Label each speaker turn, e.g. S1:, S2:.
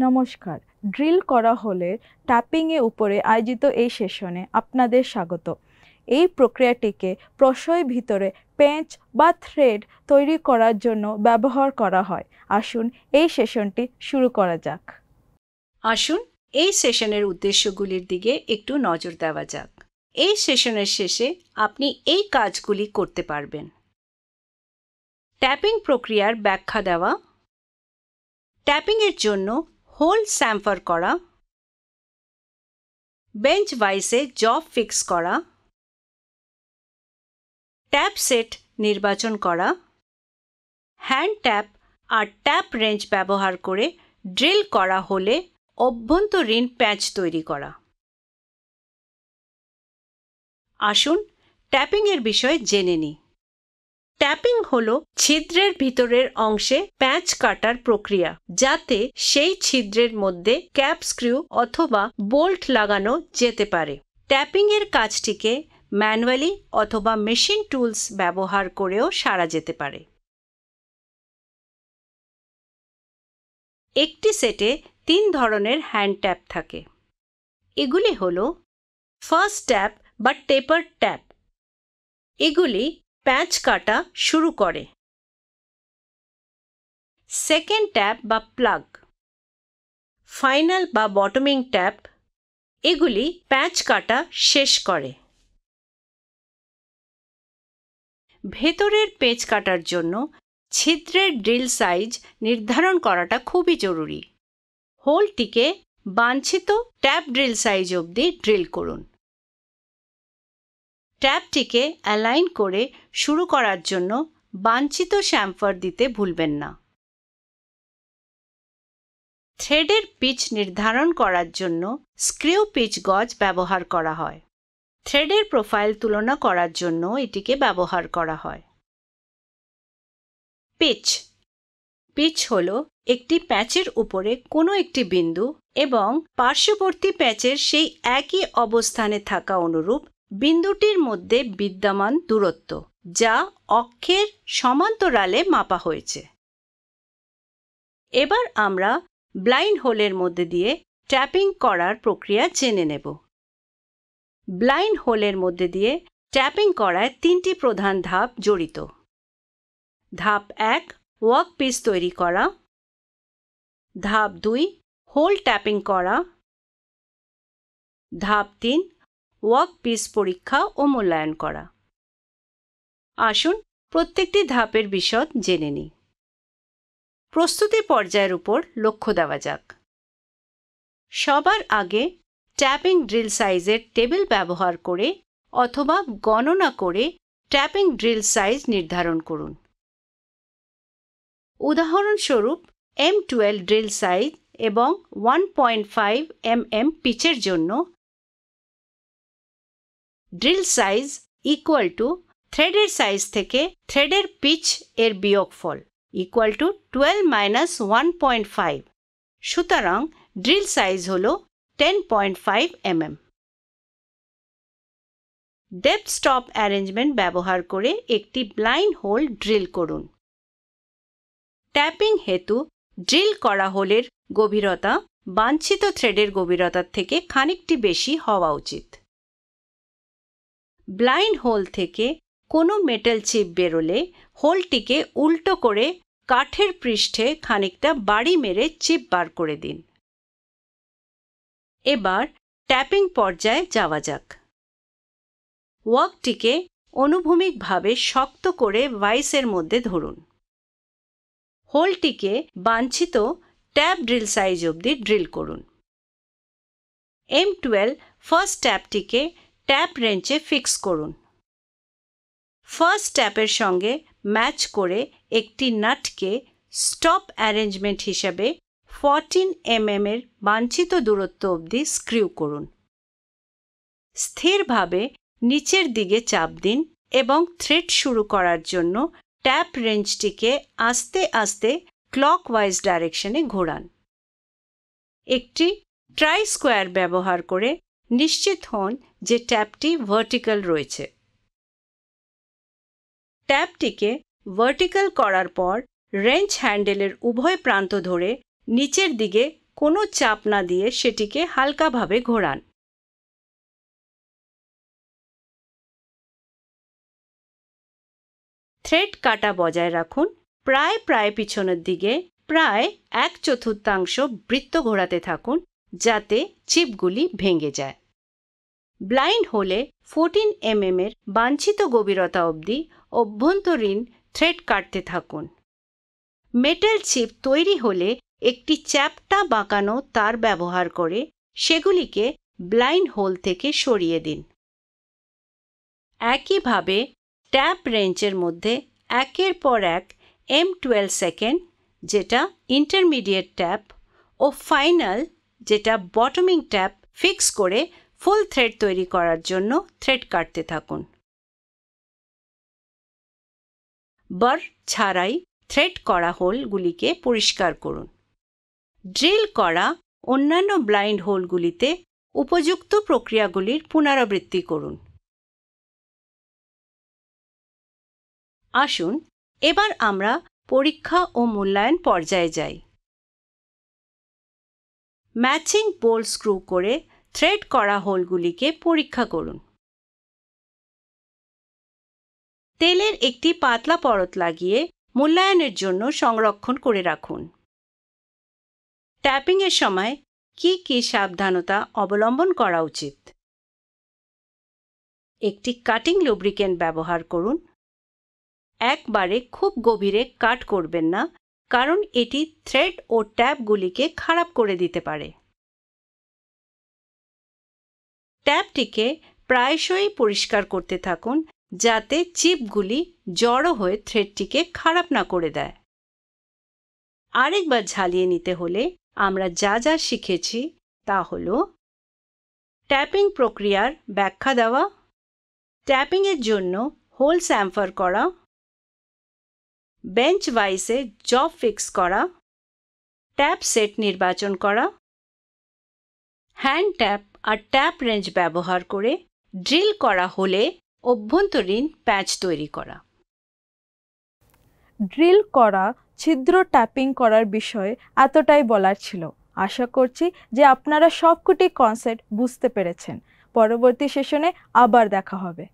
S1: নমস্কার, ড্রিল করা হলে ট্যাপিংয়ের উপরে আয়োজিত এই সেশনে আপনাদের স্বাগত। এই প্রক্রিয়াটিকে প্রশ্রয়ের ভিতরে পেঁচ বা থ্রেড তৈরি করার জন্য ব্যবহার করা হয়। আসুন এই সেশনটি শুরু করা যাক।
S2: আসুন এই সেশনের উদ্দেশ্যগুলির দিকে একটু নজর দেওয়া যাক। এই সেশনের শেষে আপনি এই কাজগুলি করতে পারবেন: ট্যাপিং প্রক্রিয়ার ব্যাখ্যা দেওয়া, ট্যাপিংয়ের জন্য হোল স্যাম্পার করা, বেঞ্চ ভাইসে জব ফিক্স করা, ট্যাপ সেট নির্বাচন করা, হ্যান্ড ট্যাপ আর ট্যাপ রেঞ্জ ব্যবহার করে ড্রিল করা হলে অভ্যন্তরীণ প্যাচ তৈরি করা। আসুন ট্যাপিংয়ের বিষয়ে জেনে নিই। ট্যাপিং হলো ছিদ্রের ভিতরের অংশে প্যাচ কাটার প্রক্রিয়া, যাতে সেই ছিদ্রের মধ্যে ক্যাপ স্ক্রু অথবা বোল্ট লাগানো যেতে পারে। ট্যাপিংয়ের কাজটিকে ম্যানুয়ালি অথবা মেশিন টুলস ব্যবহার করেও সারা যেতে পারে। একটি সেটে 3 ধরনের হ্যান্ড ট্যাপ থাকে। এগুলি হলো ফার্স্ট ট্যাপ বা টেপার ট্যাপ। এগুলি প্যাচ কাটা শুরু করে। সেকেন্ড ট্যাপ বা প্লাগ, ফাইনাল বা বটমিং ট্যাপ। এগুলি প্যাচ কাটা শেষ করে। ভেতরের পেঁচ কাটার জন্য ছিদ্রের ড্রিল সাইজ নির্ধারণ করাটা খুবই জরুরি। হোলটিকে বাঞ্ছিত ট্যাপ ড্রিল সাইজ অবধি ড্রিল করুন। ট্যাপটিকে অ্যালাইন করে শুরু করার জন্য বাঞ্ছিত শ্যাম্পার দিতে ভুলবেন না। থ্রেডের পিচ নির্ধারণ করার জন্য স্ক্রিউ পিচ গজ ব্যবহার করা হয়। থ্রেডের প্রোফাইল তুলনা করার জন্য এটিকে ব্যবহার করা হয়। পিচ পিচ হল একটি প্যাচের উপরে কোনো একটি বিন্দু এবং পার্শ্ববর্তী প্যাচের সেই একই অবস্থানে থাকা অনুরূপ বিন্দুটির মধ্যে বিদ্যমান দূরত্ব, যা অক্ষের সমান্তরালে মাপা হয়েছে। এবার আমরা ব্লাইন্ড হোলের মধ্যে দিয়ে ট্যাপিং করার প্রক্রিয়া জেনে নেব। ব্লাইন্ড হোলের মধ্যে দিয়ে ট্যাপিং করায় 3টি প্রধান ধাপ জড়িত। ধাপ 1, ওয়ার্ক পিস তৈরি করা। ধাপ 2, হোল ট্যাপিং করা। ধাপ 3, ওয়ার্ক পিস পরীক্ষা ও মূল্যায়ন করা। আসুন প্রত্যেকটি ধাপের বিশদ জেনে নিই। প্রস্তুতি পর্যায়ের উপর লক্ষ্য দেওয়া যাক। সবার আগে ট্যাপিং ড্রিল সাইজের টেবিল ব্যবহার করে অথবা গণনা করে ট্যাপিং ড্রিল সাইজ নির্ধারণ করুন। উদাহরণস্বরূপ M12 ড্রিল সাইজ এবং 1.5 mm পিচের জন্য ড্রিল সাইজ ইকুয়াল টু থ্রেডের সাইজ থেকে থ্রেডের পিচ এর বিয়োগফল ইকুয়াল টু 12 - 1.5। সুতরাং ড্রিল সাইজ হল 10.5 mm। ডেপথ স্টপ অ্যারেঞ্জমেন্ট ব্যবহার করে একটি ব্লাইন্ড হোল ড্রিল করুন। ট্যাপিং হেতু ড্রিল করা হোলের গভীরতা বাঞ্ছিত থ্রেডের গভীরতার থেকে খানিকটি বেশি হওয়া উচিত। ব্লাইন্ড হোল থেকে কোনো মেটাল চিপ বেরোলে হোলটিকে উল্টো করে কাঠের পৃষ্ঠে খানিকটা বাড়ি মেরে চিপ বার করে দিন। এবার ট্যাপিং পর্যায়ে যাওয়া যাক। ওয়ার্কটিকে অনুভূমিকভাবে শক্ত করে ভাইসের মধ্যে ধরুন। হোলটিকে বাঞ্ছিত ট্যাপ ড্রিল সাইজ অবধি ড্রিল করুন। M12 ফার্স্ট ট্যাপটিকে ট্যাপ রেঞ্চে ফিক্স করুন। ফার্স্ট ট্যাপের সঙ্গে ম্যাচ করে একটি নাটকে স্টপ অ্যারেঞ্জমেন্ট হিসাবে 14 mm এর বাঞ্ছিত দূরত্ব অবধি স্ক্রিউ করুন। স্থিরভাবে নিচের দিকে চাপ দিন এবং থ্রেড শুরু করার জন্য ট্যাপ রেঞ্জটিকে আস্তে আস্তে ক্লকওয়াইজ ডাইরেকশনে ঘোরান। একটি ট্রাই স্কোয়ার ব্যবহার করে নিশ্চিত হন যে ট্যাপটি ভার্টিক্যাল রয়েছে। ট্যাপটিকে ভার্টিক্যাল করার পর রেঞ্চ হ্যান্ডেলের উভয় প্রান্ত ধরে নিচের দিকে কোনো চাপ না দিয়ে সেটিকে হালকাভাবে ঘোরান। থ্রেড কাটা বজায় রাখুন। প্রায় পিছনের দিকে প্রায় 1/4 বৃত্ত ঘোরাতে থাকুন যাতে চিপগুলি ভেঙে যায়। ব্লাইন্ড হোলে 14 mm এর বাঞ্ছিত গভীরতা অবধি অভ্যন্তরীণ থ্রেড কাটতে থাকুন। মেটাল চিপ তৈরি হলে একটি চ্যাপ্টা বাঁকানো তার ব্যবহার করে সেগুলিকে ব্লাইন্ড হোল থেকে সরিয়ে দিন। একইভাবে ট্যাপ রেঞ্চের মধ্যে একের পর এক M12 সেকেন্ড যেটা ইন্টারমিডিয়েট ট্যাপ ও ফাইনাল যেটা বটমিং ট্যাপ ফিক্স করে ফুল থ্রেড তৈরি করার জন্য থ্রেড কাটতে থাকুন। বার ছাড়াই থ্রেড করা হোলগুলিকে পরিষ্কার করুন। ড্রিল করা অন্যান্য ব্লাইন্ড হোলগুলিতে উপযুক্ত প্রক্রিয়াগুলির পুনরাবৃত্তি করুন। আসুন এবার আমরা পরীক্ষা ও মূল্যায়ন পর্যায়ে যাই। ম্যাচিং বোল্ট স্ক্রু করে থ্রেড করা হোলগুলিকে পরীক্ষা করুন। তেলের একটি পাতলা পরত লাগিয়ে মূল্যায়নের জন্য সংরক্ষণ করে রাখুন। ট্যাপিংয়ের সময় কি সাবধানতা অবলম্বন করা উচিত? একটি কাটিং লুব্রিকেন্ট ব্যবহার করুন। একবারে খুব গভীরে কাট করবেন না, কারণ এটি থ্রেড ও ট্যাপগুলিকে খারাপ করে দিতে পারে। ট্যাপটিকে প্রায়শই পরিষ্কার করতে থাকুন যাতে চিপগুলি জড়ো হয়ে থ্রেডটিকে খারাপ না করে দেয়। আরেকবার ঝালিয়ে নিতে হলে আমরা যা শিখেছি তা হল ট্যাপিং প্রক্রিয়ার ব্যাখ্যা দেওয়া, ট্যাপিংয়ের জন্য হোল স্যাম্পার করা, বেঞ্চ ভাইসে জব ফিক্স করা, ট্যাপ সেট নির্বাচন করা, হ্যান্ড ট্যাপ আর ট্যাপ রেঞ্জ ব্যবহার করে ড্রিল করা হলে অভ্যন্তরীণ প্যাচ তৈরি করা।
S1: ড্রিল করা ছিদ্র ট্যাপিং করার বিষয়ে এতটাই বলার ছিল। আশা করছি যে আপনারা সবকটি কনসেপ্ট বুঝতে পেরেছেন। পরবর্তী সেশনে আবার দেখা হবে।